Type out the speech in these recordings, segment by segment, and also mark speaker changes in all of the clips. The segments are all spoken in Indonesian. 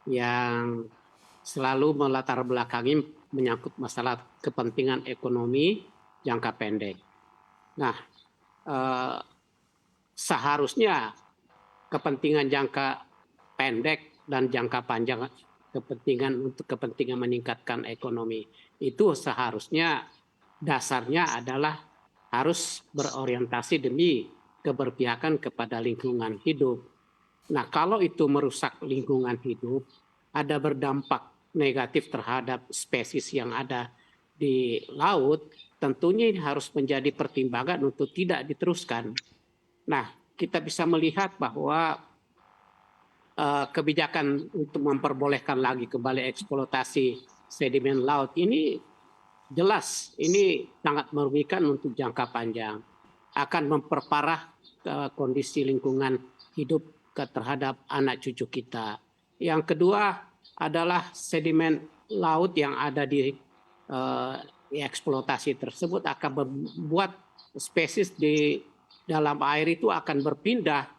Speaker 1: yang selalu melatar belakangi menyangkut masalah kepentingan ekonomi jangka pendek. Nah, eh, seharusnya kepentingan jangka pendek dan jangka panjang kepentingan meningkatkan ekonomi itu seharusnya dasarnya adalah harus berorientasi demi keberpihakan kepada lingkungan hidup. Nah, kalau itu merusak lingkungan hidup, ada berdampak negatif terhadap spesies yang ada di laut, tentunya ini harus menjadi pertimbangan untuk tidak diteruskan. Nah, kita bisa melihat bahwa kebijakan untuk memperbolehkan lagi kembali eksploitasi sedimen laut ini jelas ini sangat merugikan untuk jangka panjang, akan memperparah kondisi lingkungan hidup terhadap anak cucu kita. Yang kedua adalah sedimen laut yang ada di eksploitasi tersebut akan membuat spesies di dalam air itu akan berpindah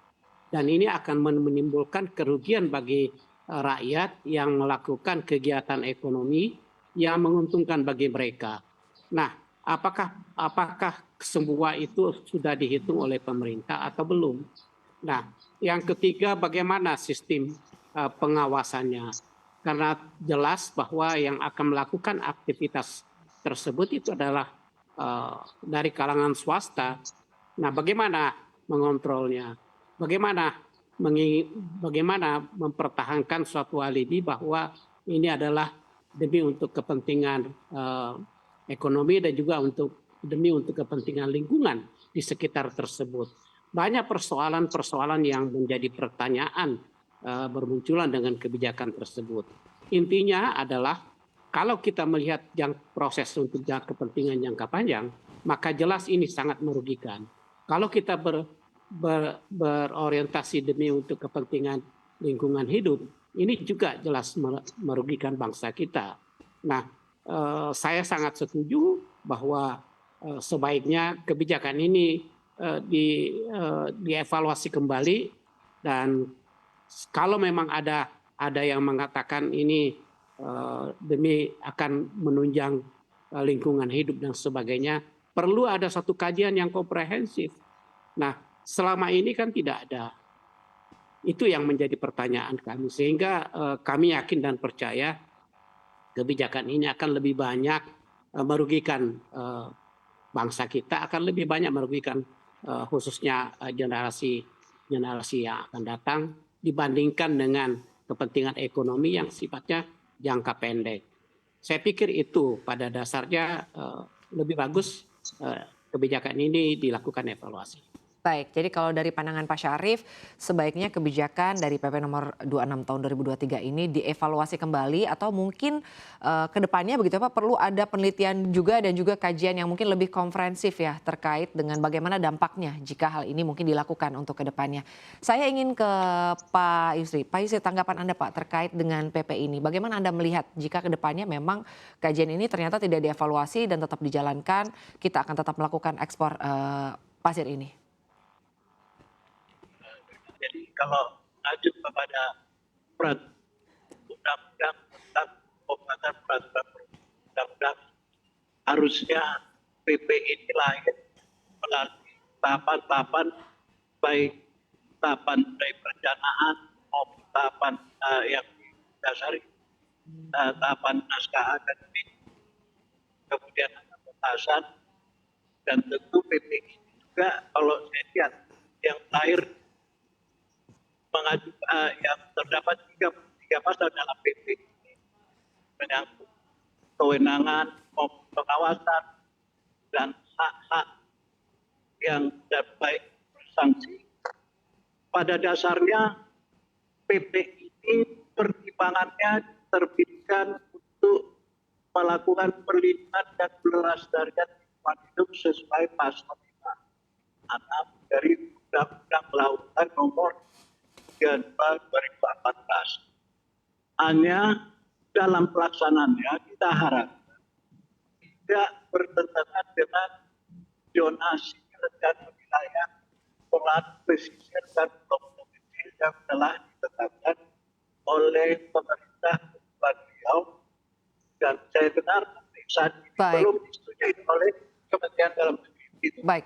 Speaker 1: dan ini akan menimbulkan kerugian bagi rakyat yang melakukan kegiatan ekonomi yang menguntungkan bagi mereka. Nah, apakah semua itu sudah dihitung oleh pemerintah atau belum? Nah, yang ketiga bagaimana sistem pengawasannya? Karena jelas bahwa yang akan melakukan aktivitas tersebut itu adalah dari kalangan swasta. Nah, bagaimana mengontrolnya? Bagaimana bagaimana mempertahankan suatu alibi bahwa ini adalah demi untuk kepentingan ekonomi dan juga demi untuk kepentingan lingkungan di sekitar tersebut. Banyak persoalan-persoalan yang menjadi pertanyaan bermunculan dengan kebijakan tersebut. Intinya adalah kalau kita melihat proses untuk kepentingan jangka panjang, maka jelas ini sangat merugikan. Kalau kita berorientasi demi untuk kepentingan lingkungan hidup, ini juga jelas merugikan bangsa kita. Nah, saya sangat setuju bahwa sebaiknya kebijakan ini dievaluasi kembali dan kalau memang ada yang mengatakan ini demi akan menunjang lingkungan hidup dan sebagainya, perlu ada satu kajian yang komprehensif. Nah, selama ini kan tidak ada. Itu yang menjadi pertanyaan kami. Sehingga kami yakin dan percaya kebijakan ini akan lebih banyak merugikan bangsa kita, akan lebih banyak merugikan khususnya generasi yang akan datang dibandingkan dengan kepentingan ekonomi yang sifatnya jangka pendek. Saya pikir itu pada dasarnya lebih bagus kebijakan ini dilakukan evaluasi.
Speaker 2: Baik, jadi kalau dari pandangan Pak Syarif, sebaiknya kebijakan dari PP nomor 26 tahun 2023 ini dievaluasi kembali atau mungkin ke depannya begitu Pak, perlu ada penelitian juga dan juga kajian yang mungkin lebih komprehensif ya terkait dengan bagaimana dampaknya jika hal ini mungkin dilakukan untuk ke depannya. Saya ingin ke Pak Yusri. Pak Yusri, tanggapan Anda Pak terkait dengan PP ini. Bagaimana Anda melihat jika ke depannya memang kajian ini ternyata tidak dievaluasi dan tetap dijalankan, kita akan tetap melakukan ekspor pasir ini?
Speaker 3: Jadi kalau lanjut kepada undang-undang tentang pembuatan peraturan perundang-undang, harusnya PP ini lahir melalui tahapan-tahapan baik tahapan dari perencanaan maupun tahapan yang didasari tahapan naskah akademik, kemudian ada pembahasan, dan tentu PP ini juga kalau saya lihat yang lahir yang terdapat 33 pasal dalam PP ini menyangkut kewenangan maupun pengawasan dan hak-hak yang dapat bersanksi. Pada dasarnya PP ini pertimbangannya diterbitkan untuk melakukan perlindungan dan pelestarian lingkungan hidup sesuai pasal 5 dari Undang-Undang Kelautan Nomor 32 2014. Hanya dalam pelaksanaannya kita harap tidak bertentangan dengan zonasi dan wilayah pengelolaan pesisir dan pulau kecil yang telah ditetapkan oleh pemerintah beliau, dan saya dengar pemeriksaan ini
Speaker 2: Baik.
Speaker 3: belum disetujui oleh Kementerian Dalam Negeri.
Speaker 2: Baik.